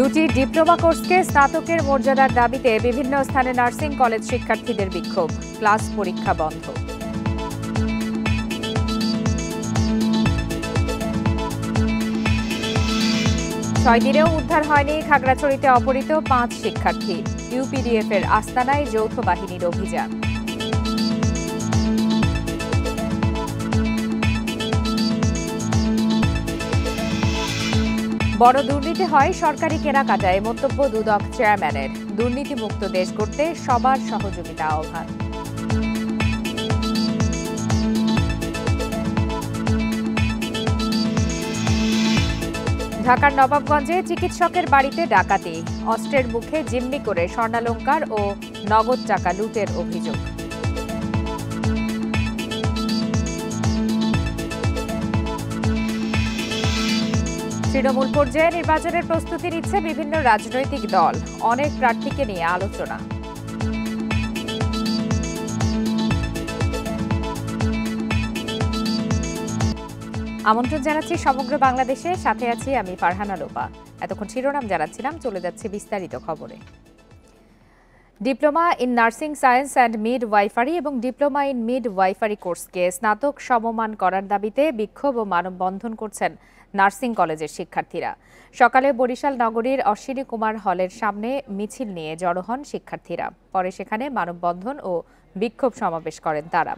দুটি ডিপ্লোমা কোর্সকে স্নাতকের মর্যাদার দাবিতে বিভিন্ন স্থানে নার্সিং কলেজ শিক্ষার্থীদের বিক্ষোভ, ক্লাস পরীক্ষা বন্ধ। ছয় দিনেও উদ্ধার হয়নি খাগড়াছড়িতে অপহৃত 5 শিক্ষার্থী। ইউপিডিএফ এর আস্তানায় যৌথ বাহিনীর অভিযান। বড় দুর্নীতি হয় সরকারি কেনাকাটায়, মন্তব্য দুদক চেয়ারম্যানের। দুর্নীতিমুক্ত দেশ গড়তে সবার সহযোগিতা আহ্বান। ঢাকার নবাবগঞ্জে চিকিৎসকের বাড়িতে ডাকাতি, অস্ত্রের মুখে জিম্মি করে স্বর্ণালংকার ও নগদ টাকা লুটের অভিযোগ। তৃণমূল পর্যায়ে নির্বাচনের প্রস্তুতি নিচ্ছে বিভিন্ন রাজনৈতিক দল, অনেক প্রার্থীকে নিয়ে আলোচনা। আমন্ত্রণ জানাচ্ছি সমগ্র বাংলাদেশে, সাথে আছি আমি ফারহানা লোপা। এতক্ষণ শিরোনাম জানাচ্ছিলাম, চলে যাচ্ছে বিস্তারিত খবরে। Diploma in nursing science and midwifery এবং ডিপ্লোমা ইন মিড ওয়াইফারি কোর্সকে স্নাতক সমমান করার দাবিতে বিক্ষোভ ও মানববন্ধন করছেন নার্সিং কলেজের শিক্ষার্থীরা। সকালে বরিশাল নগরীর অশ্বিনী কুমার হলের সামনে মিছিল নিয়ে জড়ো হন শিক্ষার্থীরা। পরে সেখানে মানববন্ধন ও বিক্ষোভ সমাবেশ করেন তারা।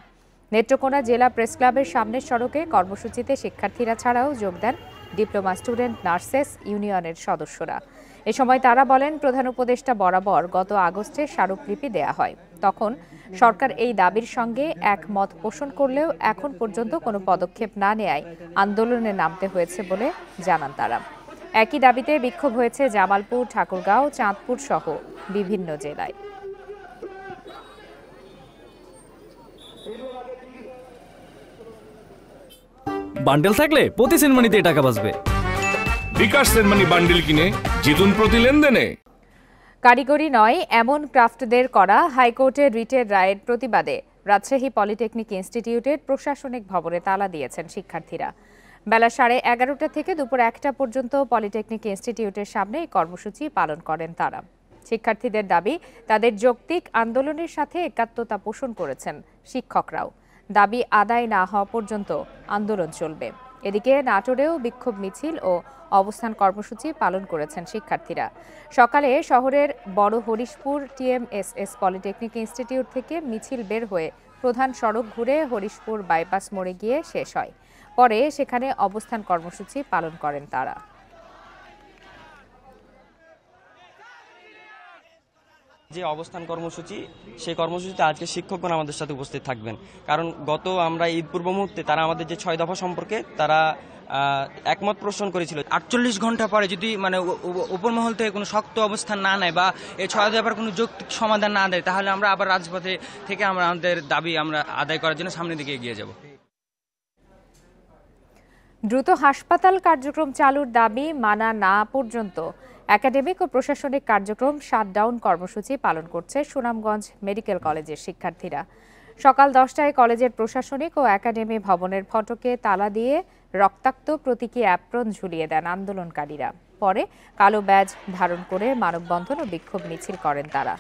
নেত্রকোনা জেলা প্রেস ক্লাবের সামনের সড়কে কর্মসূচিতে শিক্ষার্থীরা ছাড়াও যোগ দেন ডিপ্লোমা স্টুডেন্ট নার্সেস ইউনিয়নের সদস্যরা। এ সময় তারা বলেন, প্রধান উপদেষ্টা বরাবর গত আগস্টে স্মারকলিপি দেয়া হয়। তখন সরকার এই দাবির সঙ্গে একমত পোষণ করলেও এখন পর্যন্ত কোনো পদক্ষেপ না নেয়ায় আন্দোলনে নামতে হয়েছে বলে জানান তারা। একই দাবিতে বিক্ষোভ হয়েছে জামালপুর, ঠাকুরগাঁও, চাঁদপুর সহ বিভিন্ন জেলায়। বান্ডেল থাকলে প্রতি সেনমানিতে টাকা বাঁচবে। বিকাশ সেনমানি বান্ডেল কিনে জিতুন প্রতি লেনদেনে। কারিগরি নয়, এমন ক্রাফটদের করা হাইকোর্টের রিটের রায়ের প্রতিবাদে রাজশাহী পলিটেকনিক ইনস্টিটিউটের প্রশাসনিক ভবনে তালা দিয়েছেন শিক্ষার্থীরা। বেলা 11:30 থেকে দুপুর 1টা পর্যন্ত পলিটেকনিক ইনস্টিটিউটের সামনে এই কর্মসূচি পালন করেন তারা। শিক্ষার্থীদের দাবি, তাদের যৌক্তিক আন্দোলনের সাথে একাত্মতা পোষণ করেছেন শিক্ষকরাও। দাবি আদায় না হওয়া পর্যন্ত আন্দোলন চলবে। এদিকে নাটোরেও বিক্ষোভ মিছিল ও অবস্থান কর্মসূচি পালন করেছেন শিক্ষার্থীরা। সকালে শহরের বড় হরিশপুর টিএমএসএস পলিটেকনিক ইনস্টিটিউট থেকে মিছিল বের হয়ে প্রধান সড়ক ঘুরে হরিশপুর বাইপাস মোড়ে গিয়ে শেষ হয়। পরে সেখানে অবস্থান কর্মসূচি পালন করেন তারা। যে অবস্থান কর্মসূচি, সেই কর্মসূচিতে আজকে শিক্ষকগণ আমাদের সাথে উপস্থিত থাকবেন। কারণ আমরা ঈদ পূর্ব মুহূর্তে তারা আমাদের যে 6 দফা সম্পর্কে তারা একমত পোষণ করেছিল। 48 ঘন্টা পরে যদি উপর মহল থেকে কোনো শক্ত অবস্থান না নেয় বা এই 6 দফার কোনো যৌক্তিক সমাধান না দেয়, তাহলে আমরা আবার রাজপথে থেকে আমাদের দাবি আদায় করার জন্য সামনের দিকে এগিয়ে যাব। দ্রুত হাসপাতাল কার্যক্রম চালুর দাবি মানা না পর্যন্ত একাডেমিক ও প্রশাসনিক কার্যক্রম শাটডাউন কর্মসূচি পালন করছে সুনামগঞ্জ মেডিকেল কলেজের শিক্ষার্থীরা। সকাল 10টায় কলেজের প্রশাসনিক ও একাডেমি ভবনের ফটকে তালা দিয়ে রক্তাক্ত প্রতীকী অ্যাপ্রন ঝুলিয়ে দেন আন্দোলনকারীরা। পরে কালো ব্যাজ ধারণ করে মানববন্ধন ও বিক্ষোভ মিছিল করেন তারা।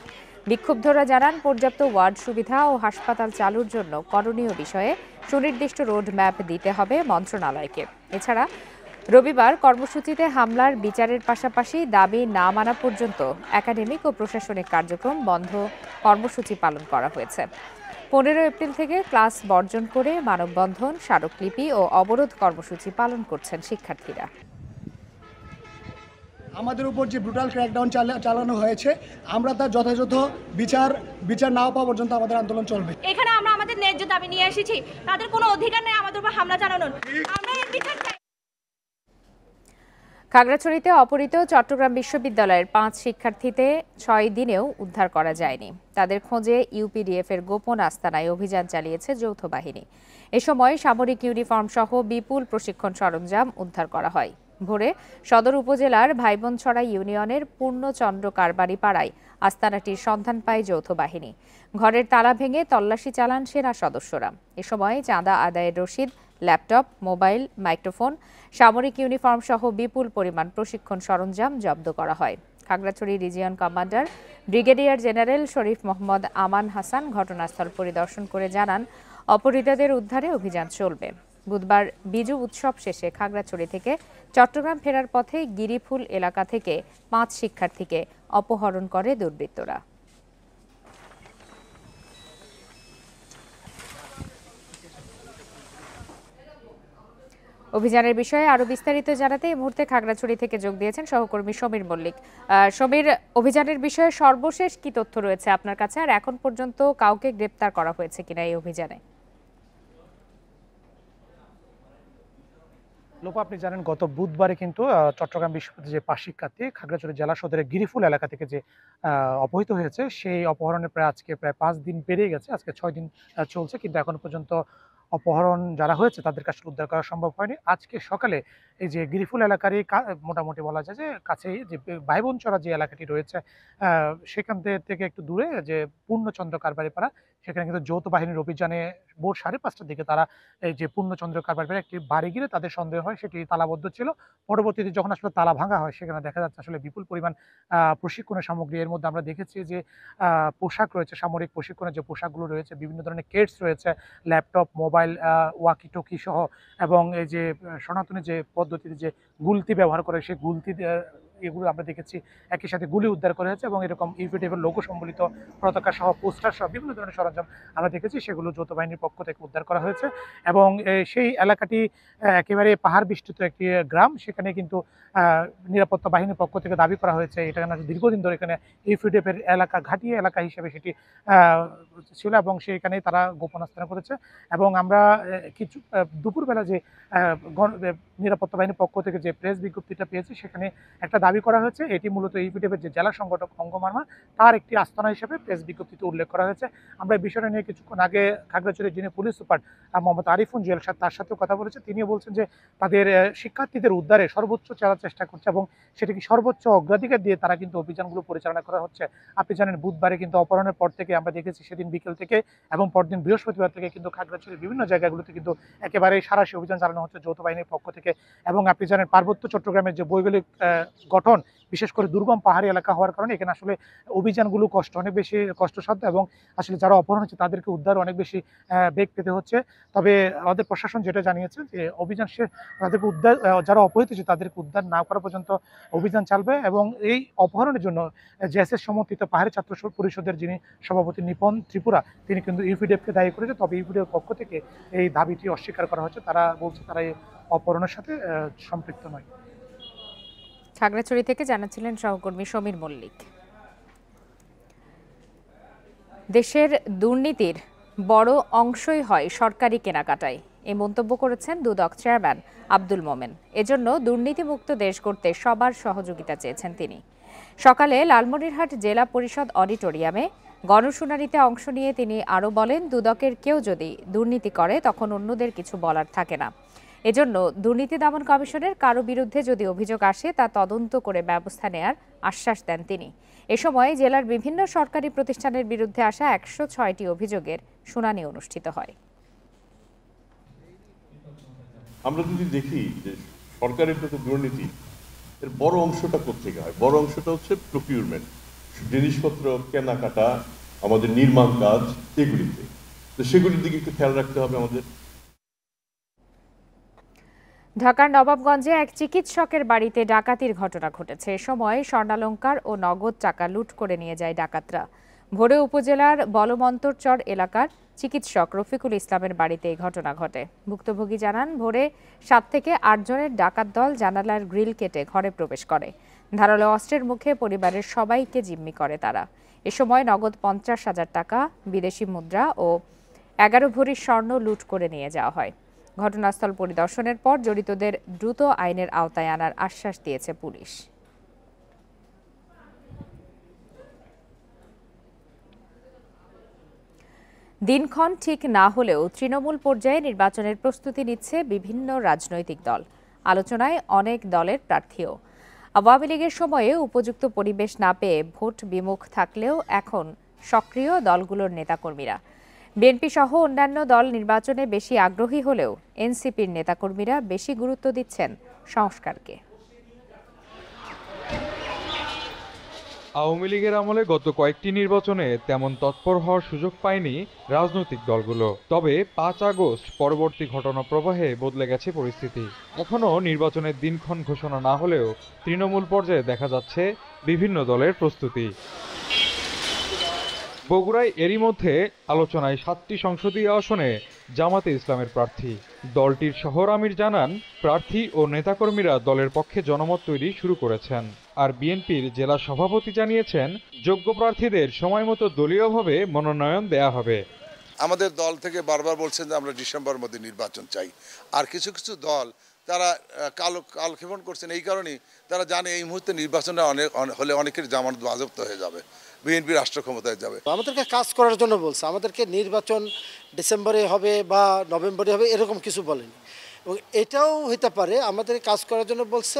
বিক্ষুব্ধরা জানান, পর্যাপ্ত ওয়ার্ড সুবিধা ও হাসপাতাল চালুর জন্য করণীয় বিষয়ে সুনির্দিষ্ট রোড ম্যাপ দিতে হবে মন্ত্রণালয়কে। এছাড়া রবিবার কর্মসূচিতে হামলার বিচারের পাশাপাশি দাবি না মানা পর্যন্ত একাডেমিক ও প্রশাসনিক কার্যক্রম বন্ধ কর্মসূচি পালন করা হয়েছে। 15 এপ্রিল থেকে ক্লাস বর্জন করে মানববন্ধন, স্মারকলিপি ও অবরোধ কর্মসূচি পালন করছেন শিক্ষার্থীরা। আমাদের উপর যে ব্রুটাল ক্র্যাকডাউন চালানো হয়েছে, আমরা তার যথাযথ বিচার না পাওয়া পর্যন্ত আমাদের আন্দোলন চলবে। এখানে আমরা আমাদের ন্যায্য দাবি নিয়ে এসেছি, তাদের কোনো অধিকার নেই আমাদের উপর হামলা চালানোর। আমরা এর বিচার চাই। খাগড়াছড়িতে অপহৃত চট্টগ্রাম বিশ্ববিদ্যালয়ের 5 শিক্ষার্থীতে 6 দিনেও উদ্ধার করা যায়নি। তাদের খোঁজে ইউপিডিএফ এর গোপন আস্তানায় অভিযান চালিয়েছে যৌথ বাহিনী। এ সময় সামরিক ইউনিফর্ম সহ বিপুল প্রশিক্ষণ সরঞ্জাম উদ্ধার করা হয়। ভোরে সদর উপজেলার ভাইবনছড়া ইউনিয়নের পূর্ণচন্দ্র কারবারি পাড়ায় আস্তানাটির সন্ধান পায় যৌথ বাহিনী। ঘরের তালা ভেঙে তল্লাশি চালান সেনা সদস্যরা। এ সময় চাঁদা আদায়ের রসিদ ল্যাপটপ, মোবাইল, মাইক্রোফোন, সামরিক ইউনিফর্ম সহ বিপুল পরিমাণ প্রশিক্ষণ সরঞ্জাম জব্দ করা হয়। Khagrachari region commander brigadier general Sharif Mohammad Aman Hasan ঘটনাস্থল পরিদর্শন করে জানান, অপহৃতদের উদ্ধারে অভিযান চলবে। বুধবার বিজু উৎসব শেষে খাগড়াছড়ি থেকে চট্টগ্রাম ফেরার পথে গিরিফুল এলাকা থেকে 5 শিক্ষার্থীকে অপহরণ করে দুর্বৃত্তরা। অভিযানের বিষয়ে আরো বিস্তারিত জানাতে এই মুহূর্তে খাগড়াছড়ি থেকে যোগ দিয়েছেন সহকর্মী সমীর মল্লিক। সমীর, অভিযানের বিষয়ে সর্বশেষ কি তথ্য রয়েছে আপনার কাছে, আর এখন পর্যন্ত কাউকে গ্রেপ্তার করা হয়েছে কিনা এই অভিযানে? লোপা, আপনি জানেন গত বুধবারে কিন্তু চট্টগ্রাম বিশ্ববিদ্যালয়ের যে 5 শিক্ষার্থী খাগড়াছড়ি জেলা সদরের গিরিফুল এলাকা থেকে যে অপহৃত হয়েছে, সেই অপহরণের আজকে প্রায় 5 দিন পেরিয়ে গেছে। আজকে 6 দিন চলছে, কিন্তু এখন পর্যন্ত অপহরণ যারা হয়েছে তাদের কাছে উদ্ধার করা সম্ভব হয়নি। আজকে সকালে এই যে গিরিফুল এলাকারই মোটামুটি বলা যায় যে কাছেই যে ভাইবোনচরা যে এলাকাটি রয়েছে, সেখান থেকে একটু দূরে যে পূর্ণচন্দ্র কারবারিপাড়া, সেখানে কিন্তু যৌথ বাহিনীর অভিযানে ভোর 5:30টার দিকে তারা এই যে পূর্ণচন্দ্র কারবারিপাড়া একটি বাড়ি গিরে তাদের সন্দেহ হয় সেটি তালাবদ্ধ ছিল। পরবর্তীতে যখন আসলে তালা ভাঙা হয়, সেখানে দেখা যাচ্ছে আসলে বিপুল পরিমাণ প্রশিক্ষণের সামগ্রী। এর মধ্যে আমরা দেখেছি যে পোশাক রয়েছে, সামরিক প্রশিক্ষণের যে পোশাকগুলো রয়েছে, বিভিন্ন ধরনের কেটস রয়েছে, ল্যাপটপ, মোবাইল, ওয়াকি টকি সহ, এবং এই যে সনাতনী যে পদ্ধতিতে যে গুলতি ব্যবহার করে সেই গুলতি এগুলো আমরা দেখেছি। একই সাথে গুলি উদ্ধার করা হয়েছে এবং এরকম ইউপিডিএফের লোগো সম্বলিত পতাকা সহ, পোস্টার সহ বিভিন্ন ধরনের সরঞ্জাম আমরা দেখেছি, সেগুলো যৌথ বাহিনীর পক্ষ থেকে উদ্ধার করা হয়েছে। এবং সেই এলাকাটি একেবারে পাহাড় বেষ্টিত একটি গ্রাম, সেখানে কিন্তু নিরাপত্তা বাহিনীর পক্ষ থেকে দাবি করা হয়েছে এটা দীর্ঘদিন ধরে এখানে ইউপিডিএফের এলাকা, ঘাঁটিয়া এলাকা হিসেবে সেটি ছিল এবং সেইখানেই তারা গোপন স্থান করেছে। এবং আমরা কিছু দুপুরবেলা যে নিরাপত্তা বাহিনীর পক্ষ থেকে যে প্রেস বিজ্ঞপ্তিটা পেয়েছি, সেখানে একটা দাবি করা হয়েছে এটি মূলত ইউপিডিএফের যে জেলা সংগঠক অঙ্গমারমা তার একটি আস্তানা হিসেবে প্রেস বিজ্ঞপ্তিতে উল্লেখ করা হয়েছে। আমরা এই বিষয়টা নিয়ে কিছুক্ষণ আগে খাগড়াছড়ির যিনি পুলিশ সুপার মোহাম্মদ আরিফুন জুয়েল তার সাথেও কথা বলেছে। তিনিও বলছেন যে তাদের শিক্ষার্থীদের উদ্ধারে সর্বোচ্চ চেষ্টা করছে এবং সেটিকে সর্বোচ্চ অগ্রাধিকার দিয়ে তারা কিন্তু অভিযানগুলো পরিচালনা করা হচ্ছে। আপনি জানেন বুধবারে কিন্তু অপহরণের পর থেকে আমরা দেখেছি সেদিন বিকেল থেকে এবং পরদিন বৃহস্পতিবার থেকে কিন্তু খাগড়াছড়ির বিভিন্ন জায়গাগুলোতে কিন্তু একেবারে সাঁড়াশি অভিযান চালানো হচ্ছে যৌথ বাহিনীর পক্ষ থেকে। এবং আপনি জানেন পার্বত্য চট্টগ্রামের যে ভৌগোলিক গঠন, বিশেষ করে দুর্গম পাহাড়ি এলাকা হওয়ার কারণে এখানে আসলে অভিযানগুলো অনেক বেশি কষ্টসাধ্য এবং আসলে যারা অপহরণ হচ্ছে তাদেরকে উদ্ধার অনেক বেশি বেগ পেতে হচ্ছে। তবে আমাদের প্রশাসন যেটা জানিয়েছে যে অভিযান তাদেরকে উদ্ধার, যারা অপহৃত হচ্ছে তাদেরকে উদ্ধার না করা পর্যন্ত অভিযান চালবে। এবং এই অপহরণের জন্য জেএসএস সমর্থিত পাহাড়ি ছাত্র পরিষদের যিনি সভাপতি নিপন ত্রিপুরা, তিনি কিন্তু ইউপিডিএফকে দায়ী করেছে। তবে ইউপিডিএফ পক্ষ থেকে এই দাবিটি অস্বীকার করা হচ্ছে, তারা বলছে তারা এই অপহরণের সাথে সম্পৃক্ত নয়। খাগড়াছড়ি থেকে জানাচ্ছিলেন সহকর্মী সমীর মল্লিক। দেশের দুর্নীতির বড় অংশই হয় সরকারি কেনাকাটায়, এই মন্তব্য করেছেন দুদক চেয়ারম্যান আব্দুল মোমেন। এজন্য দুর্নীতিমুক্ত দেশ গড়তে সবার সহযোগিতা চেয়েছেন তিনি। সকালে লালমনিরহাট জেলা পরিষদ অডিটোরিয়ামে গণশুনানিতে অংশ নিয়ে তিনি আরও বলেন, দুদকের কেউ যদি দুর্নীতি করে তখন অন্যদের কিছু বলার থাকে না। এজন্য দুর্নীতি দমন কমিশনের কারো বিরুদ্ধে যদি অভিযোগ আসে তা তদন্ত করে ব্যবস্থা নেয়ার আশ্বাস দেন তিনি। এ সময় জেলার বিভিন্ন সরকারি প্রতিষ্ঠানের বিরুদ্ধে আসা 106টি অভিযোগের শুনানি অনুষ্ঠিত হয়। আমরা যদি দেখি যে সরকারের যত দুর্নীতি, এর বড় অংশটা কোথেকে হয়? বড় অংশটা হচ্ছে প্রকিউরমেন্ট, জিনিসপত্র কেনাকাটা, আমাদের নির্মাণ কাজ, এগুলিতে। তো সেগুলির দিকে একটু খেয়াল রাখতে হবে আমাদের। ঢাকার নবাবগঞ্জে এক চিকিৎসকের বাড়িতে ডাকাতির ঘটনা ঘটেছে। এ সময় স্বর্ণালংকার ও নগদ টাকা লুট করে নিয়ে যায় ডাকাতরা। ভোরে উপজেলার বলমন্তরচর এলাকার চিকিৎসক রফিকুল ইসলামের বাড়িতে এই ঘটনা ঘটে। ভুক্তভোগী জানান, ভোরে 7 থেকে 8 জনের ডাকাত দল জানালার গ্রিল কেটে ঘরে প্রবেশ করে। ধারালো অস্ত্রের মুখে পরিবারের সবাইকে জিম্মি করে তারা। এ সময় নগদ 50,000 টাকা, বিদেশি মুদ্রা ও 11 ভরি স্বর্ণ লুট করে নিয়ে যাওয়া হয়। ঘটনাস্থল পরিদর্শনের পর জড়িতদের দ্রুত আইনের আওতায় আনার আশ্বাস দিয়েছে পুলিশ। দিনক্ষণ ঠিক না হলেও তৃণমূল পর্যায়ে নির্বাচনের প্রস্তুতি নিচ্ছে বিভিন্ন রাজনৈতিক দল। আলোচনায় অনেক দলের প্রার্থীও। আওয়ামী লীগের সময়ে উপযুক্ত পরিবেশ না পেয়ে ভোট বিমুখ থাকলেও এখন সক্রিয় দলগুলোর নেতাকর্মীরা। বিএনপি সহ অন্যান্য দল নির্বাচনে বেশি আগ্রহী হলেও এনসিপির নেতাকর্মীরা বেশি গুরুত্ব দিচ্ছেন সংস্কারকে। আওয়ামী লীগের আমলে গত কয়েকটি নির্বাচনে তেমন তৎপর হওয়ার সুযোগ পায়নি রাজনৈতিক দলগুলো। তবে ৫ আগস্ট পরবর্তী ঘটনা প্রবাহে বদলে গেছে পরিস্থিতি। এখনও নির্বাচনের দিনক্ষণ ঘোষণা না হলেও তৃণমূল পর্যায়ে দেখা যাচ্ছে বিভিন্ন দলের প্রস্তুতি। বগুড়ায় এরই মধ্যে আলোচনায় ৭টি সংসদীয় আসনে জামাতে ইসলামের প্রার্থী। দলটির শহর আমির জানান, প্রার্থী ও নেতাকর্মীরা দলের পক্ষে জনমত তৈরি শুরু করেছেন। আর বিএনপির জেলা সভাপতি জানিয়েছেন, যোগ্য প্রার্থীদের সময়মতো দলীয়ভাবে মনোনয়ন দেয়া হবে। আমাদের দল থেকে বারবার বলছেন যে আমরা ডিসেম্বরের মধ্যে নির্বাচন চাই। আর কিছু কিছু দল তারা কালক্ষেপণ করছেন এই কারণেই, তারা জানে এই মুহূর্তে নির্বাচনে হলে অনেকের জামানত বাজেয়াপ্ত হয়ে যাবে, বিএনপি রাষ্ট্র ক্ষমতায় যাবে। আমাদেরকে কাজ করার জন্য বলছে, আমাদেরকে নির্বাচন ডিসেম্বরে হবে বা নভেম্বরে হবে এরকম কিছু বলেনি। এবং এটাও হতে পারে আমাদের কাজ করার জন্য বলছে,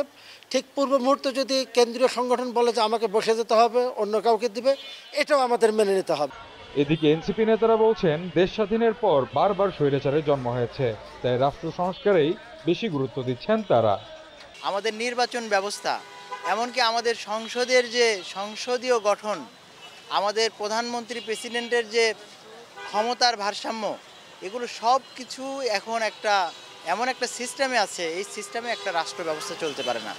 ঠিক পূর্ব মুহূর্তে যদি কেন্দ্রীয় সংগঠন বলে যে আমাকে বসে যেতে হবে, অন্য কাউকে দিবে, এটাও আমাদের মেনে নিতে হবে। এদিকে এনসিপি নেতারা বলছেন, দেশ স্বাধীনের পর বারবার স্বৈরাচারের জন্ম হয়েছে, তাই রাষ্ট্র সংস্কারেই বেশি গুরুত্ব দিচ্ছেন তারা। আমাদের নির্বাচন ব্যবস্থা, এমনকি আমাদের সংসদের যে সংসদীয় গঠন, আমাদের প্রধানমন্ত্রী প্রেসিডেন্টের যে ক্ষমতার ভারসাম্য, এগুলো সব কিছু এখন এমন একটা সিস্টেমে আছে, এই সিস্টেমে একটা রাষ্ট্র ব্যবস্থা চলতে পারে না।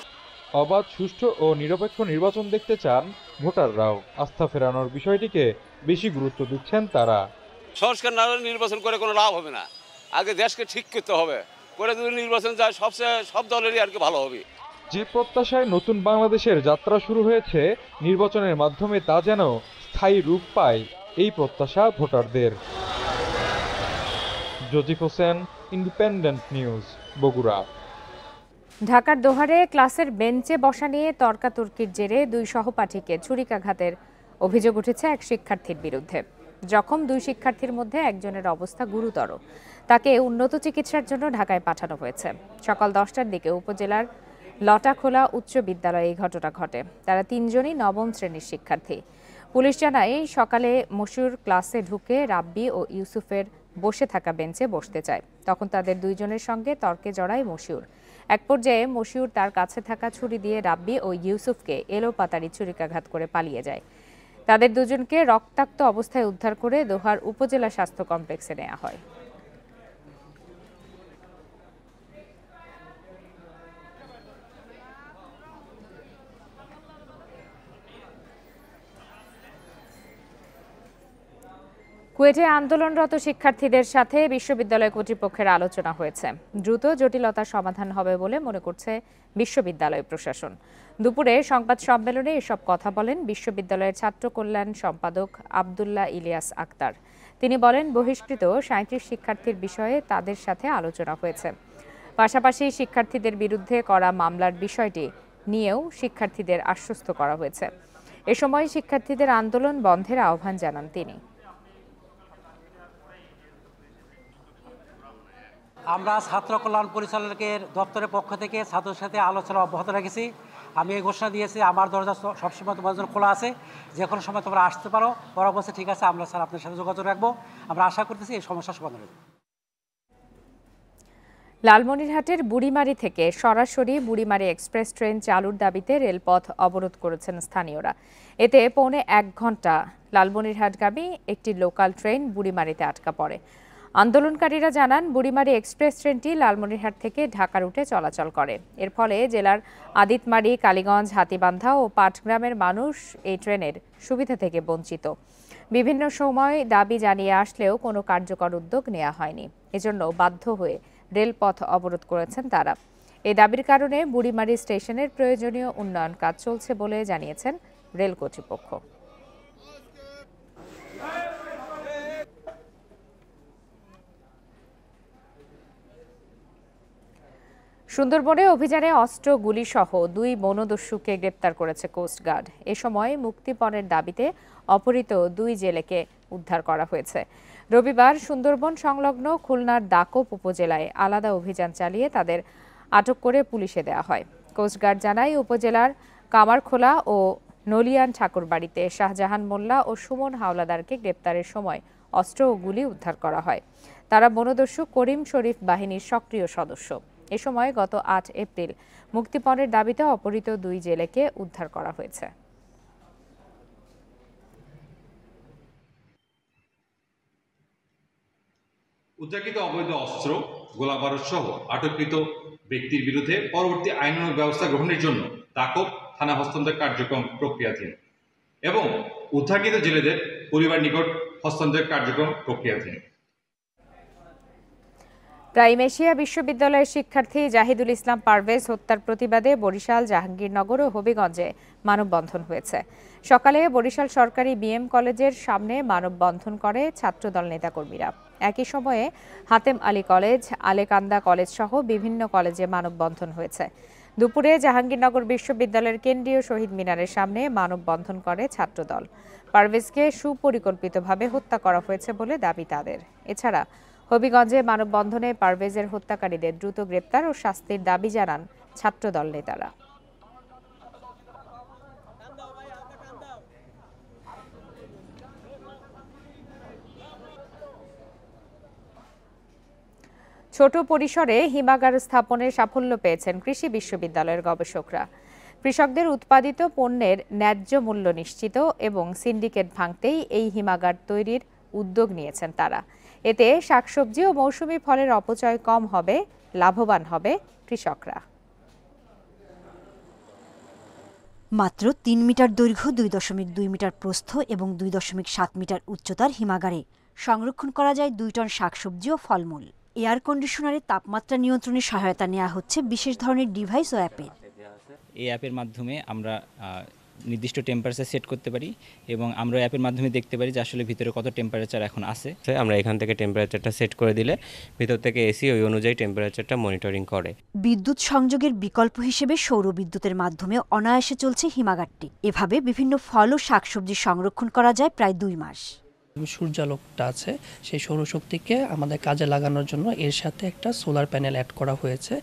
অবাধ, সুষ্ঠু ও নিরপেক্ষ নির্বাচন দেখতে চান ভোটাররাও। আস্থা ফেরানোর বিষয়টিকে বেশি গুরুত্ব দিচ্ছেন তারা। সংস্কার না হলে নির্বাচন করে কোনো লাভ হবে না, আগে দেশকে ঠিক করতে হবে, করে যদি নির্বাচন যায় সব দলেরই আর কি ভালো হবে। যে প্রত্যাশায় নতুন বাংলাদেশের যাত্রা শুরু হয়েছে নির্বাচনের মাধ্যমে, তা যেন স্থায়ী রূপ পায়, এই প্রত্যাশা ভোটারদের। জজিফ হোসেন, ইন্ডিপেন্ডেন্ট নিউজ, বগুড়া। ঢাকার দোহারে ক্লাসের বেঞ্চে বসা নিয়ে তর্কাতর্কির জেরে 2 সহপাঠীকে ছুরিকাঘাতের অভিযোগ উঠেছে এক শিক্ষার্থীর বিরুদ্ধে। জখম 2 শিক্ষার্থীর মধ্যে একজনের অবস্থা গুরুতর, তাকে উন্নত চিকিৎসার জন্য ঢাকায় পাঠানো হয়েছে। সকাল 10টার দিকে উপজেলার লটাখোলা উচ্চ বিদ্যালয়ে এই ঘটনা ঘটে। তারা 3 জনই 9ম শ্রেণীর শিক্ষার্থী। পুলিশ জানায়, সকালে মশিউর ক্লাসে ঢুকে রাব্বি ও ইউসুফের বসে থাকা বেঞ্চে বসতে চায়। তখন তাদের 2 জনের সঙ্গে তর্কে জড়ায় মশিউর। এক পর্যায়ে মশিউর তার কাছে থাকা ছুরি দিয়ে রাব্বি ও ইউসুফকে এলোপাতাড়ি ছুরিকাঘাত করে পালিয়ে যায়। তাদের 2 জনকে রক্তাক্ত অবস্থায় উদ্ধার করে দোহার উপজেলা স্বাস্থ্য কমপ্লেক্সে নেওয়া হয়। কুয়েটে আন্দোলনরত শিক্ষার্থীদের সাথে বিশ্ববিদ্যালয় কর্তৃপক্ষের আলোচনা হয়েছে। দ্রুত জটিলতার সমাধান হবে বলে মনে করছে বিশ্ববিদ্যালয় প্রশাসন। দুপুরে সংবাদ সম্মেলনে এসব কথা বলেন বিশ্ববিদ্যালয়ের ছাত্র কল্যাণ সম্পাদক আব্দুল্লাহ ইলিয়াস আক্তার। তিনি বলেন, বহিষ্কৃত 37 শিক্ষার্থীর বিষয়ে তাদের সাথে আলোচনা হয়েছে। পাশাপাশি শিক্ষার্থীদের বিরুদ্ধে করা মামলার বিষয়টি নিয়েও শিক্ষার্থীদের আশ্বস্ত করা হয়েছে। এ সময় শিক্ষার্থীদের আন্দোলন বন্ধের আহ্বান জানান তিনি। আমরা ছাত্র কল্যাণ পরিচালকের দপ্তরের পক্ষ থেকে ছাত্রদের সাথে আলোচনা অব্যাহত রেখেছি। আমি এই ঘোষণা দিয়েছি, আমার দরজা সবসময় তোমার জন্য খোলা আছে, যে কোনো সময় তোমরা আসতে পারো। ওরা বলছে ঠিক আছে, আমরা স্যার আপনার সাথে যোগাযোগ রাখবো। আমরা আশা করতেছি এই সমস্যার সমাধান হবে। লালমনিরহাটের বুড়িমারি থেকে সরাসরি বুড়িমারি এক্সপ্রেস ট্রেন চালুর দাবিতে রেলপথ অবরোধ করেছেন স্থানীয়রা। এতে পৌনে 1 ঘণ্টা লালমনিরহাটগামী একটি লোকাল ট্রেন বুড়িমারিতে আটকা পড়ে। আন্দোলনকারীরা জানান, বুড়িমারি এক্সপ্রেস ট্রেনটি লালমনিরহাট থেকে ঢাকা রুটে চলাচল করে। এর ফলে জেলার আদিতমারি, কালীগঞ্জ, হাতীবান্ধা ও পাটগ্রামের মানুষ এই ট্রেনের সুবিধা থেকে বঞ্চিত। বিভিন্ন সময় দাবি জানিয়ে আসলেও কোনো কার্যকর উদ্যোগ নেওয়া হয়নি। এজন্য বাধ্য হয়ে রেলপথ অবরোধ করেছেন তারা। এই দাবির কারণে বুড়িমারি স্টেশনের প্রয়োজনীয় উন্নয়ন কাজ চলছে বলে জানিয়েছেন রেল কর্তৃপক্ষ। সুন্দরবনে অভিযানে অস্ত্র, গুলি সহ 2 বনদস্যুকে গ্রেপ্তার করেছে কোস্টগার্ড। এ সময় মুক্তিপণের দাবিতে অপহৃত 2 জেলেকে উদ্ধার করা হয়েছে। রবিবার সুন্দরবন সংলগ্ন খুলনার দাকোপ উপজেলায় আলাদা অভিযান চালিয়ে তাদের আটক করে পুলিশে দেওয়া হয়। কোস্টগার্ড জানায়, উপজেলার কামারখোলা ও নলিয়ান ঠাকুরবাড়িতে শাহজাহান মোল্লা ও সুমন হাওলাদারকে গ্রেপ্তারের সময় অস্ত্র ও গুলি উদ্ধার করা হয়। তারা বনদস্যু করিম শরীফ বাহিনীর সক্রিয় সদস্য। এ সময় গত ৮ এপ্রিল মুক্তিপণের দাবিতে অপহৃত ২ জেলেকে উদ্ধার করা হয়েছে। উদ্ধারকৃত অবৈধ অস্ত্র, গোলাবারুদ সহ আটককৃত ব্যক্তির বিরুদ্ধে পরবর্তী আইনানুগ ব্যবস্থা গ্রহণের জন্য তাকব থানা হস্তান্তর কার্যক্রম প্রক্রিয়াধীন এবং উদ্ধারকৃত জেলেদের পরিবার নিকট হস্তান্তর কার্যক্রম প্রক্রিয়াধীন। প্রাইম এশিয়া বিশ্ববিদ্যালয়ের শিক্ষার্থী জাহিদুল ইসলাম পারভেজ হত্যার প্রতিবাদে বরিশাল, জাহাঙ্গীরনগর ও হবিগঞ্জে মানববন্ধন হয়েছে। সকালে বরিশাল সরকারি বিএম কলেজের সামনে মানববন্ধন করে ছাত্রদল নেতাকর্মীরা। একই সময়ে হাতেম আলী কলেজ, আলেকান্দা কলেজ সহ বিভিন্ন কলেজে মানববন্ধন হয়েছে। দুপুরে জাহাঙ্গীরনগর বিশ্ববিদ্যালয়ের কেন্দ্রীয় শহীদ মিনারের সামনে মানববন্ধন করে ছাত্রদল। পারভেজকে সুপরিকল্পিতভাবে হত্যা করা হয়েছে বলে দাবি তাদের। এছাড়া হবিগঞ্জে মানববন্ধনে পারভেজের হত্যাকারীদের দ্রুত গ্রেপ্তার ও শাস্তির দাবি জানান ছাত্রদল নেতারা। ছোট পরিসরে হিমাগার স্থাপনে সাফল্য পেয়েছেন কৃষি বিশ্ববিদ্যালয়ের গবেষকরা। কৃষকদের উৎপাদিত পণ্যের ন্যায্য মূল্য নিশ্চিত এবং সিন্ডিকেট ভাঙতেই এই হিমাগার তৈরির উদ্যোগ নিয়েছেন তারা। এতে শাকসবজি ও মৌসুমি ফলের অপচয় কম হবে, লাভবান হবে কৃষকরা। মাত্র ৩ মিটার দৈর্ঘ্য, ২.২ মিটার প্রস্থ এবং ২.৭ মিটার উচ্চতার হিমাগারে সংরক্ষণ করা যায় ২ টন শাকসবজি ও ফলমূল। এয়ার কন্ডিশনারে তাপমাত্রা নিয়ন্ত্রণে সহায়তা নেওয়া হচ্ছে বিশেষ ধরনের ডিভাইস ও অ্যাপের। এই অ্যাপের মাধ্যমে আমরা নির্দিষ্ট টেম্পারেচার সেট করতে পারি এবং আমরা অ্যাপের মাধ্যমে দেখতে পারি যে আসলে ভিতরে কত টেম্পারেচার এখন আছে। আমরা এখান থেকে টেম্পারেচারটা সেট করে দিলে ভিতর থেকে এসি ওই অনুযায়ী টেম্পারেচারটা মনিটরিং করে। বিদ্যুৎ সংযোগের বিকল্প হিসেবে সৌর বিদ্যুতের মাধ্যমে অনায়াসে চলছে হিমাগারটি। এভাবে বিভিন্ন ফল ও শাকসবজি সংরক্ষণ করা যায় প্রায় ২ মাস। সূর্যালোকটা আছে, সেই সৌরশক্তিকে আমাদের কাজে লাগানোর জন্য এর সাথে একটা সোলার প্যানেল অ্যাড করা হয়েছে,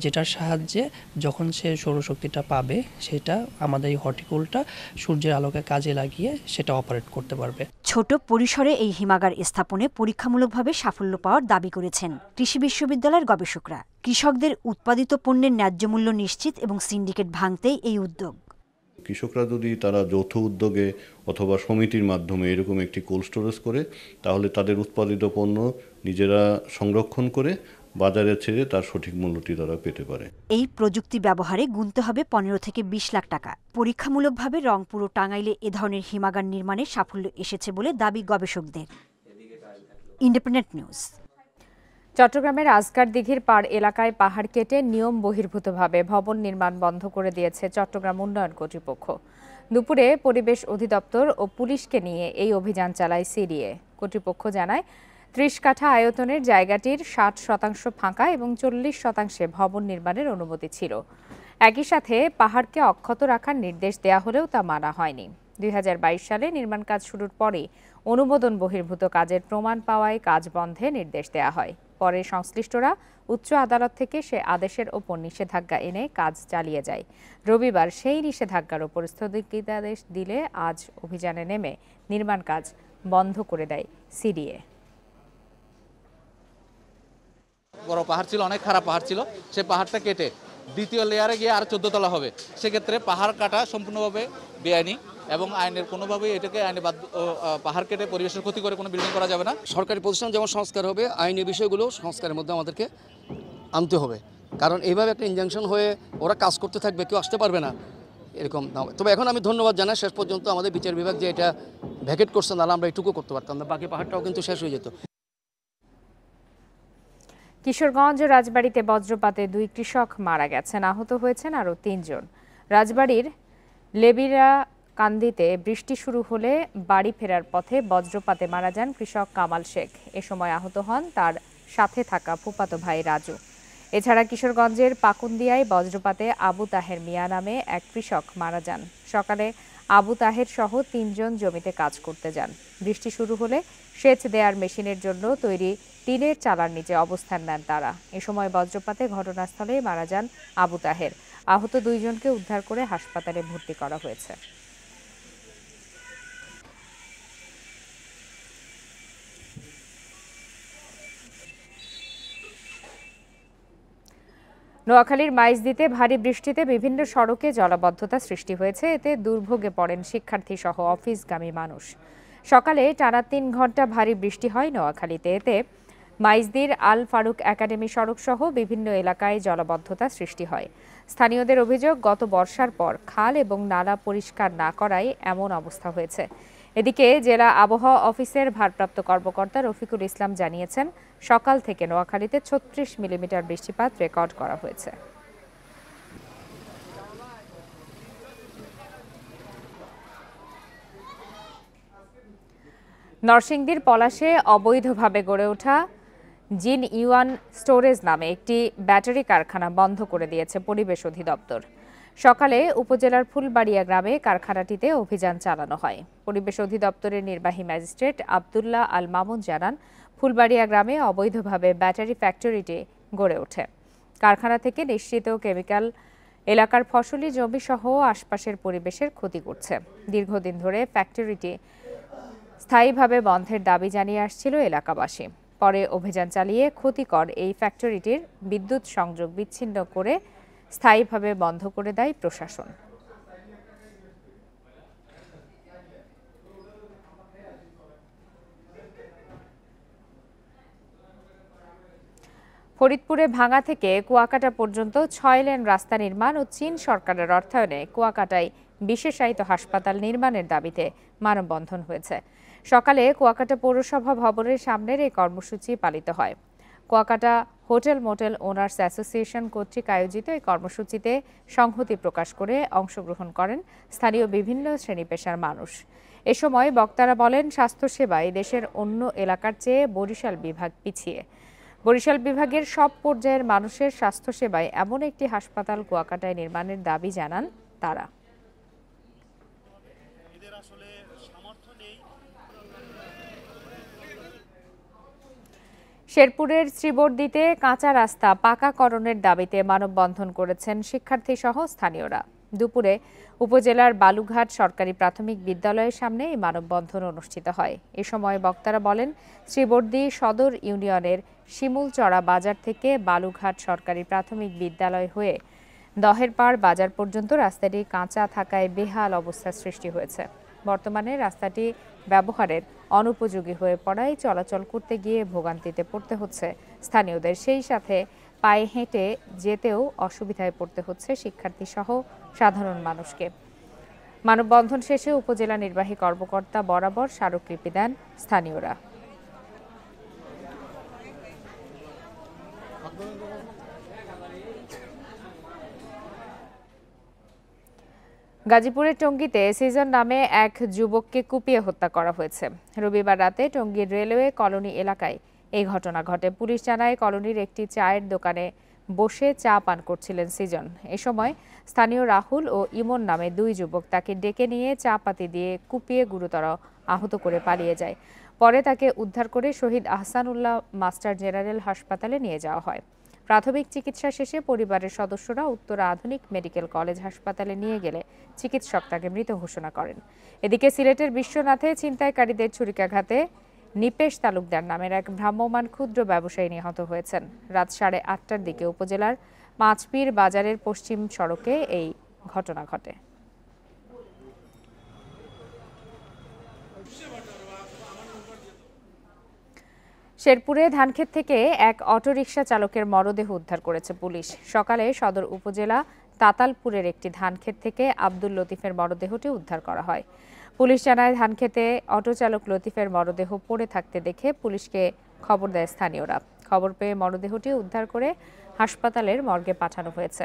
যেটার সাহায্যে যখন সে সৌরশক্তিটা পাবে সেটা আমাদের এই হর্টিকুলটা সূর্যের আলোকে কাজে লাগিয়ে সেটা অপারেট করতে পারবে। ছোট পরিসরে এই হিমাগার স্থাপনে পরীক্ষামূলকভাবে সাফল্য পাওয়ার দাবি করেছেন কৃষি বিশ্ববিদ্যালয়ের গবেষকরা। কৃষকদের উৎপাদিত পণ্যের ন্যায্য মূল্য নিশ্চিত এবং সিন্ডিকেট ভাঙতেই এই উদ্যোগ। কৃষকরা যদি তারা যৌথ উদ্যোগে অথবা সমিতির মাধ্যমে এরকম একটি কোল্ড স্টোরেজ করে, তাহলে তাদের উৎপাদিত পণ্য নিজেরা সংরক্ষণ করে বাজারে ছেড়ে তার সঠিক মূল্যটি তারা পেতে পারে। এই প্রযুক্তি ব্যবহারে গুনতে হবে ১৫ থেকে ২০ লাখ টাকা। পরীক্ষামূলকভাবে রংপুর ও টাঙ্গাইলে এ ধরনের হিমাগার নির্মাণে সাফল্য এসেছে বলে দাবি গবেষকদের। Independent news. চট্টগ্রামের আজকার দিঘির পাড় এলাকায় পাহাড় কেটে নিয়ম বহির্ভূতভাবে ভবন নির্মাণ বন্ধ করে দিয়েছে চট্টগ্রাম উন্নয়ন কর্তৃপক্ষ। দুপুরে পরিবেশ অধিদপ্তর ও পুলিশকে নিয়ে এই অভিযান চালায় সিডিএ। কর্তৃপক্ষ জানায় ৩০ কাঠা আয়তনের জায়গাটির ৬০% ফাঁকা এবং ৪০% ভবন নির্মাণের অনুমতি ছিল। একই সাথে পাহাড়কে অক্ষত রাখার নির্দেশ দেয়া হলেও তা মানা হয়নি। ২০২২ সালে নির্মাণ কাজ শুরুর পরই অনুমোদন বহির্ভূত কাজের প্রমাণ পাওয়ায় কাজ বন্ধে নির্দেশ দেয়া হয়। পরে সংশ্লিষ্টরা উচ্চ আদালত থেকে সে আদেশের ওপর নিষেধাজ্ঞা এনে কাজ চালিয়ে যায়। রবিবার সেই নিষেধাজ্ঞার ওপর স্থগিতাদেশ দিলে আজ অভিযানে নেমে নির্মাণ কাজ বন্ধ করে দেয় সিডিএ। বড় পাহাড় ছিল, অনেক খারাপ পাহাড় ছিল, সে পাহাড়টা কেটে দ্বিতীয় লেয়ারে গিয়ে আর 14 তলা হবে। সেক্ষেত্রে পাহাড় কাটা সম্পূর্ণভাবে বেআইনি এবং আইনের কোনোভাবেই এটাকে আইনে পাহাড় কেটে পরিবেশের ক্ষতি করে কোনো বিল্ডিং করা যাবে না। সরকারি প্রতিষ্ঠান যেমন সংস্কার হবে, আইনি বিষয়গুলো সংস্কারের মধ্যে আমাদেরকে আনতে হবে, কারণ এইভাবে একটা ইনজাংশন হয়ে ওরা কাজ করতে থাকবে, কেউ আসতে পারবে না, এরকম না হবে। তবে এখন আমি ধন্যবাদ জানাই শেষ পর্যন্ত আমাদের বিচার বিভাগ যে এটা ভ্যাকেট করছে, নাহলে আমরা এটুকু করতে পারতাম না, বাকি পাহাড়টাও কিন্তু শেষ হয়ে যেত। কিশোরগঞ্জ রাজবাড়ীতে বজ্রপাতে 2 কৃষক মারা গেছেন, আহত হয়েছেন আরও 3 জন। রাজবাড়ীর লেবিরা কান্দিতে বৃষ্টি শুরু হলে বাড়ি ফেরার পথে বজ্রপাতে মারা যান কৃষক কামাল শেখ। এ সময় আহত হন তার সাথে থাকা ফুফাতো ভাই রাজু। এছাড়া কিশোরগঞ্জের পাকুন্দিয়ায় বজ্রপাতে আবু তাহের মিয়া নামে এক কৃষক মারা যান। সকালে আবু তাহের সহ 3 জন জমিতে কাজ করতে যান। বৃষ্টি শুরু হলে সেচ দেয়ার মেশিনের জন্য তৈরি টিনের চালার নিচে অবস্থান নেন তারা। এ সময় বজ্রপাতে ঘটনাস্থলে মারা যান আবু তাহের। আহত 2 জনকে উদ্ধার করে হাসপাতালে ভর্তি করা হয়েছে। নোয়াখালীর মাইজদীতে ভারী বৃষ্টিতে বিভিন্ন সড়কে জলাবদ্ধতা সৃষ্টি হয়েছে। এতে দুর্ভোগে পড়েন শিক্ষার্থী সহ অফিসগামী মানুষ। সকালে টানা ৩ ঘন্টা ভারী বৃষ্টি হয় নোয়াখালীতে। এতে মাইজদীর আল ফারুক একাডেমি সড়ক সহ বিভিন্ন এলাকায় জলাবদ্ধতা সৃষ্টি হয়। স্থানীয়দের অভিযোগ, গত বর্ষার পর খাল এবং নালা পরিষ্কার না করায় এমন অবস্থা হয়েছে। এদিকে জেলা আবহাওয়া অফিসের ভারপ্রাপ্ত কর্মকর্তা রফিকুল ইসলাম জানিয়েছেন, সকাল থেকে নোয়াখালীতে ৩৬ মিলিমিটার বৃষ্টিপাত রেকর্ড করা হয়েছে। নরসিংদীর পলাশে অবৈধভাবে গড়ে ওঠা জিন ইউয়ান স্টোরেজ নামে একটি ব্যাটারি কারখানা বন্ধ করে দিয়েছে পরিবেশ অধিদপ্তর। সকালে উপজেলার ফুলবাড়িয়া গ্রামে কারখানাটিতে অভিযান চালানো হয়। পরিবেশ অধিদপ্তরের নির্বাহী ম্যাজিস্ট্রেট আব্দুল্লাহ আল মামুন জানান, ফুলবাড়িয়া গ্রামে অবৈধভাবে ব্যাটারি ফ্যাক্টরিটি গড়ে ওঠে। কারখানা থেকে নিঃসৃত কেমিক্যাল এলাকার ফসলি জমি সহ আশপাশের পরিবেশের ক্ষতি করছে। দীর্ঘদিন ধরে ফ্যাক্টরিটি স্থায়ীভাবে বন্ধের দাবি জানিয়ে আসছিল এলাকাবাসী। পরে অভিযান চালিয়ে ক্ষতিকর এই ফ্যাক্টরিটির বিদ্যুৎ সংযোগ বিচ্ছিন্ন করে স্থায়ীভাবে বন্ধ করে দেয় প্রশাসন। ফরিদপুরে ভাঙা থেকে কুয়াকাটা পর্যন্ত ৬ লেন রাস্তা নির্মাণ ও চীন সরকারের অর্থায়নে কুয়াকাটায় বিশেষায়িত হাসপাতাল নির্মাণের দাবিতে মানববন্ধন হয়েছে। সকালে কুয়াকাটা পৌরসভা ভবনের সামনের এই কর্মসূচি পালিত হয়। Kuakata hotel motel owners association কর্তৃক আয়োজিত এই কর্মসূচিতে সংহতি প্রকাশ করে অংশগ্রহণ করেন স্থানীয় বিভিন্ন শ্রেণী পেশার মানুষ। এ সময় বক্তারা বলেন, স্বাস্থ্যসেবায় দেশের অন্য এলাকার চেয়ে বরিশাল বিভাগ পিছিয়ে। বরিশাল বিভাগের সব পর্যায়ের মানুষের স্বাস্থ্যসেবায় এমন একটি হাসপাতাল কুয়াকাটায় নির্মাণের দাবি জানান তারা। শেরপুরের শ্রীবর্দীতে কাঁচা রাস্তা পাকাকরণের দাবিতে মানববন্ধন করেছেন শিক্ষার্থী সহ স্থানীয়রা। দুপুরে উপজেলার বালুঘাট সরকারি প্রাথমিক বিদ্যালয়ের সামনে এই মানববন্ধন অনুষ্ঠিত হয়। এ সময় বক্তারা বলেন, শ্রীবর্দী সদর ইউনিয়নের শিমুলচড়া বাজার থেকে বালুঘাট সরকারি প্রাথমিক বিদ্যালয় হয়ে দহেরপাড় বাজার পর্যন্ত রাস্তাটি কাঁচা থাকায় বেহাল অবস্থার সৃষ্টি হয়েছে। বর্তমানে রাস্তাটি ব্যবহারের অনুপযোগী হয়ে পড়ায় চলাচল করতে গিয়ে ভোগান্তিতে পড়তে হচ্ছে স্থানীয়দের। সেই সাথে পায়ে হেঁটে যেতেও অসুবিধায় পড়তে হচ্ছে শিক্ষার্থী সহ সাধারণ মানুষকে। মানববন্ধন শেষে উপজেলা নির্বাহী কর্মকর্তা বরাবর স্মারকলিপি দেন স্থানীয়রা। গাজীপুরের টঙ্গীতে সিজন নামে এক যুবককে কুপিয়ে হত্যা করা হয়েছে। রবিবার রাতে টঙ্গীর রেলওয়ে কলোনি এলাকায় এই ঘটনা ঘটে। পুলিশ জানায়, কলোনির একটি চায়ের দোকানে বসে চা পান করছিলেন সিজন। এ সময় স্থানীয় রাহুল ও ইমন নামে 2 যুবক তাকে ডেকে নিয়ে চা পাতি দিয়ে কুপিয়ে গুরুতর আহত করে পালিয়ে যায়। পরে তাকে উদ্ধার করে শহীদ আহসানুল্লাহ মাস্টার জেনারেল হাসপাতালে নিয়ে যাওয়া হয়। প্রাথমিক চিকিৎসা শেষে পরিবারের সদস্যরা উত্তরা আধুনিক মেডিকেল কলেজ হাসপাতালে নিয়ে গেলে চিকিৎসক তাকে মৃত ঘোষণা করেন। এদিকে সিলেটের বিশ্বনাথে ছিনতাইকারীদের ছুরিকাঘাতে নিপেশ তালুকদার নামের এক ভ্রাম্যমাণ ক্ষুদ্র ব্যবসায়ী নিহত হয়েছেন। রাত 8:30টার দিকে উপজেলার পাঁচপীর বাজারের পশ্চিম সড়কে এই ঘটনা ঘটে। শেরপুরে ধানক্ষেত থেকে এক অটোরিকশা চালকের মরদেহ উদ্ধার করেছে পুলিশ। সকালে সদর উপজেলা তাতালপুরের একটি ধানক্ষেত থেকে আব্দুল লতিফের মরদেহটি উদ্ধার করা হয়। পুলিশ জানায়, ধানক্ষেতে অটো চালক লতিফের মরদেহ পড়ে থাকতে দেখে পুলিশকে খবর দেয় স্থানীয়রা। খবর পেয়ে মরদেহটি উদ্ধার করে হাসপাতালের মর্গে পাঠানো হয়েছে।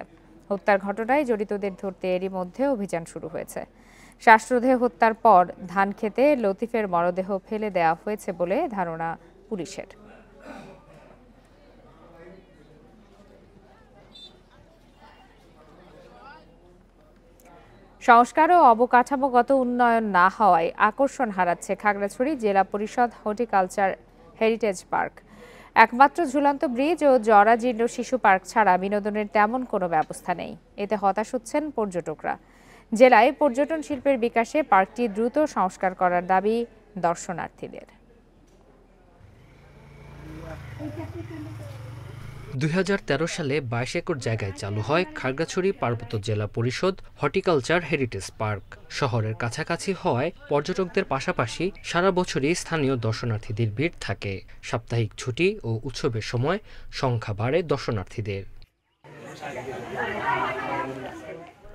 হত্যার ঘটনায় জড়িতদের ধরতে এরই মধ্যে অভিযান শুরু হয়েছে। শ্বাসরোধে হত্যার পর ধানক্ষেতে লতিফের মরদেহ ফেলে দেওয়া হয়েছে বলে ধারণা পুলিশের। সংস্কার ও অবকাঠামোগত উন্নয়ন না হওয়ায় আকর্ষণ হারাচ্ছে খাগড়াছড়ি জেলা পরিষদ হর্টিকালচার হেরিটেজ পার্ক। একমাত্র ঝুলন্ত ব্রিজ ও জরাজীর্ণ শিশু পার্ক ছাড়া বিনোদনের তেমন কোনো ব্যবস্থা নেই। এতে হতাশ হচ্ছেন পর্যটকরা। জেলায় পর্যটন শিল্পের বিকাশে পার্কটি দ্রুত সংস্কার করার দাবি দর্শনার্থীদের। 2013 সালে 22 একর জায়গায় চালু হয় খাগড়াছড়ি পার্বত্য জেলা পরিষদ হর্টিকালচার হেরিটেজ পার্ক। শহরের কাছাকাছি হওয়ায় পর্যটকদের পাশাপাশি সারা বছরই স্থানীয় দর্শনার্থীদের ভিড় থাকে। সাপ্তাহিক ছুটি ও উৎসবের সময় সংখ্যা বাড়ে দর্শনার্থীদের।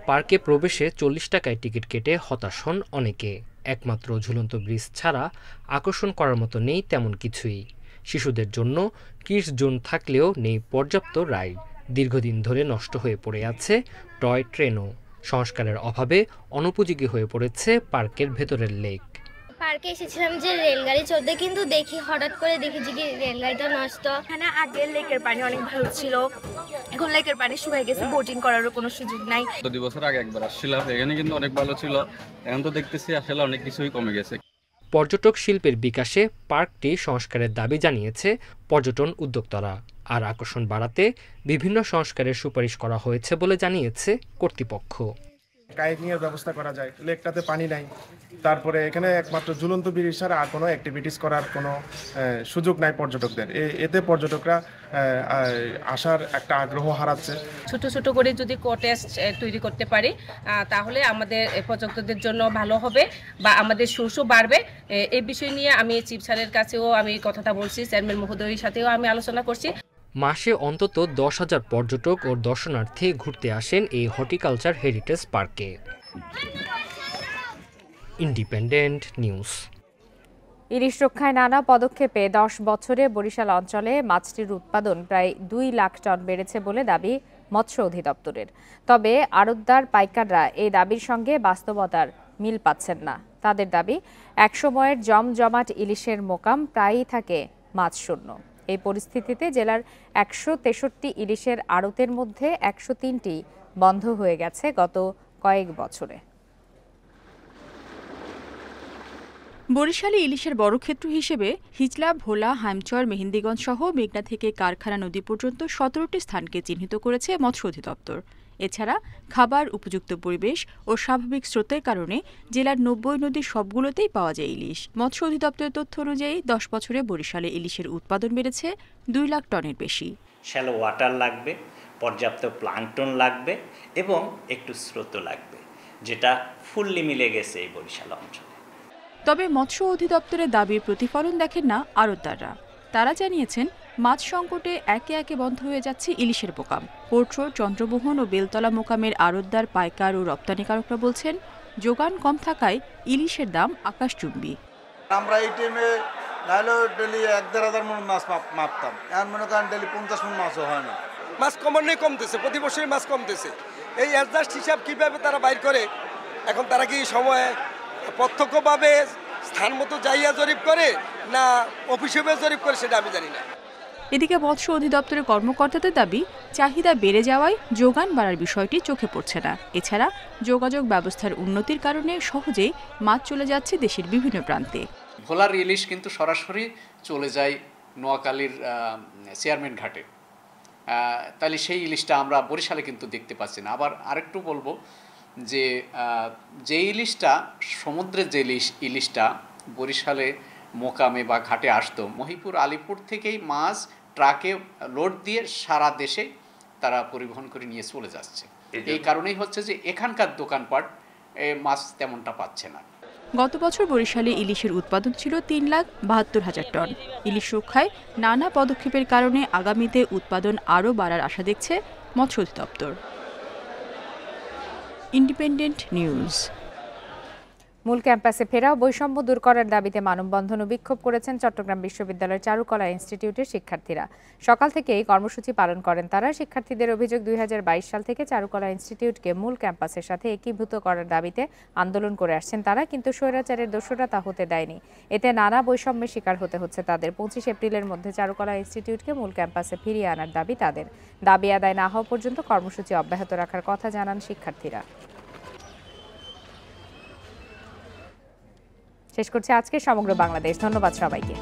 পার্কে প্রবেশে 40 টাকায় টিকিট কেটে হতাশ হন অনেকে। একমাত্র ঝুলন্ত ব্রিজ ছাড়া আকর্ষণ করার মতো নেই তেমন কিছুই। শিশুদের জন্য কিডস জোন থাকলেও নেই পর্যাপ্ত রাইড। দীর্ঘদিন ধরে নষ্ট হয়ে পড়ে আছে টয় ট্রেনও। সংস্কারের অভাবে অনুপযোগী হয়ে পড়েছে পার্কের ভেতরের লেক। পার্কে এসেছিলাম যে রেলগাড়ি চলতে, কিন্তু দেখি হঠাৎ করে দেখেছি কি রেলগাড়িটা নষ্ট। এখানে আগে লেকের পানি অনেক ভালো ছিল, এখন লেকের পানি শুকিয়ে গেছে, বোটিং করারও কোনো সুযোগ নাই। 2 বছর আগে একবার আসছিলাম, এখানে কিন্তু অনেক ভালো ছিল। এখন তো দেখতেছি আসলে অনেক কিছুই কমে গেছে। পর্যটক শিল্পের বিকাশে পার্কটি সংস্কারের দাবি জানিয়েছে পর্যটন উদ্যোক্তারা। আর আকর্ষণ বাড়াতে বিভিন্ন সংস্কারের সুপারিশ করা হয়েছে বলে জানিয়েছে কর্তৃপক্ষ। কায়াকিং এর ব্যবস্থা করা যায়, লেকটাতে পানি নাই, তারপরে এখানে একমাত্র ঝুলন্ত ব্রিজ ছাড়া আর কোনো অ্যাক্টিভিটিস করার কোনো সুযোগ নাই পর্যটকদের। এতে পর্যটকরা আসার একটা আগ্রহ হারাচ্ছে। ছোট ছোট করে যদি কটেজ তৈরি করতে পারি তাহলে আমাদের পর্যটকদের জন্য ভালো হবে বা আমাদের সোর্সও বাড়বে। এই বিষয় নিয়ে আমি চিফ স্যারের কাছেও আমি কথাটা বলছি, চেয়ারম্যান মহোদয়ের সাথেও আমি আলোচনা করছি। মাসে অন্তত 10,000 পর্যটক ও দর্শনার্থী ঘুরতে আসেন এই হর্টিকালচার হেরিটেজ পার্কে। Independent news. ইলিশ রক্ষায় নানা পদক্ষেপে 10 বছরে বরিশাল অঞ্চলে মাছটির উৎপাদন প্রায় 2 লাখ টন বেড়েছে বলে দাবি মৎস্য অধিদপ্তরের। তবে আড়তদার পাইকাররা এই দাবির সঙ্গে বাস্তবতার মিল পাচ্ছেন না। তাদের দাবি একসময়ের জমজমাট ইলিশের মোকাম প্রায়ই থাকে মাছ শূন্য। এই পরিস্থিতিতে জেলার 163 ইলিশের আড়তের মধ্যে 103টি বন্ধ হয়ে গেছে গত কয়েক বছরে। বরিশালে ইলিশের বড় ক্ষেত্র হিসেবে হিজলা, ভোলা, হাইমচর, মেহেন্দিগঞ্জ সহ মেঘনা থেকে কারখানা নদী পর্যন্ত 17টি স্থানকে চিহ্নিত করেছে মৎস্য অধিদপ্তর। এছাড়া খাবার, উপযুক্ত পরিবেশ ও স্বাভাবিক স্রোতের কারণে জেলার 90 নদীর সবগুলোতেই পাওয়া যায় ইলিশ। মৎস্য অধিদপ্তরের তথ্য অনুযায়ী 10 বছরে বরিশালে ইলিশের উৎপাদন বেড়েছে 2 লাখ টনের বেশি। শ্যালো ওয়াটার লাগবে, পর্যাপ্ত প্লাঙ্কটন লাগবে এবং একটু স্রোত লাগবে, যেটা ফুললি মিলে গেছে এই বরিশাল অঞ্চলে। তবে মৎস্য অধিদপ্তরের দাবির প্রতিফলন দেখেন না আড়তদাররা। তারা জানিয়েছেন মাছ সংকটে একে একে বন্ধ হয়ে যাচ্ছে ইলিশের মোকাম। পোর্ট রোড, চন্দ্রমোহন ও বেলতলা মোকামের আড়তদার, পাইকার ও রপ্তানিকারকরা বলছেন যোগান কম থাকায় ইলিশের দাম আকাশচুম্বী। আমরা এই টাইমে নাহলে ডেলি 1-1.5 মণ মাছ মাপতাম, এখন মনে করেন ডেলি 50 মণ মাছও হয় না। মাছ কমতেছে, প্রতি বছরই মাছ কমতেছে। এই অ্যাডজাস্ট হিসাব কিভাবে তারা বাইর করে? এখন তারা কি সময়ে প্রত্যক্ষভাবে স্থান মতো যাইয়া জরিপ করে না অফিসে জরিপ করে, সেটা আমি জানি না। এদিকে মৎস্য অধিদপ্তরের কর্মকর্তাদের দাবি চাহিদা বেড়ে যাওয়ায় যোগান বাড়ার বিষয়টি চোখে পড়ছে না। এছাড়া যোগাযোগ ব্যবস্থার উন্নতির কারণে সহজেই মাছ চলে যাচ্ছে দেশের বিভিন্ন প্রান্তে। ভোলার ইলিশ কিন্তু সরাসরি চলে যায় নোয়াখালীর চেয়ারম্যান ঘাটে, তাহলে সেই ইলিশটা আমরা বরিশালে কিন্তু দেখতে পাচ্ছি না। আবার আরেকটু বলবো যে ইলিশটা সমুদ্রের যে ইলিশটা বরিশালে মোকামে বা ঘাটে আসতো, মহিপুর, আলিপুর থেকেই মাছ ট্রাকে লোড দিয়ে সারা দেশে তারা পরিবহন করে নিয়ে চলে যাচ্ছে। এই কারণেই হচ্ছে যে এখানকার দোকানপাট মাছ তেমনটা পাচ্ছে না। গত বছর বরিশালে ইলিশের উৎপাদন ছিল 3,72,000 টন। ইলিশ রক্ষায় নানা পদক্ষেপের কারণে আগামীতে উৎপাদন আরও বাড়ার আশা দেখছে মৎস্য অধিদপ্তর। Independent news. মূল ক্যাম্পাসে ফেরা বৈষম্য দূর করার দাবিতে মানববন্ধন ও বিক্ষোভ করেছেন চট্টগ্রাম বিশ্ববিদ্যালয়ের চারুকলা ইনস্টিটিউটের শিক্ষার্থীরা। সকাল থেকেই কর্মসূচি পালন করেন তারা। শিক্ষার্থীদের অভিযোগ 2022 সাল থেকে চারুকলা ইনস্টিটিউটকে মূল ক্যাম্পাসের সাথে একীভূত করার দাবিতে আন্দোলন করে আসছেন তারা, কিন্তু স্বৈরাচারের দোষরা তা হতে দেয়নি। এতে নানা বৈষম্যের শিকার হতে হচ্ছে তাদের। 25 এপ্রিলের মধ্যে চারুকলা ইনস্টিটিউটকে মূল ক্যাম্পাসে ফিরিয়ে আনার দাবি তাদের। দাবি আদায় না হওয়া পর্যন্ত কর্মসূচি অব্যাহত রাখার কথা জানান শিক্ষার্থীরা। শেষ করছে আজকে সমগ্র বাংলাদেশ। ধন্যবাদ সবাইকে।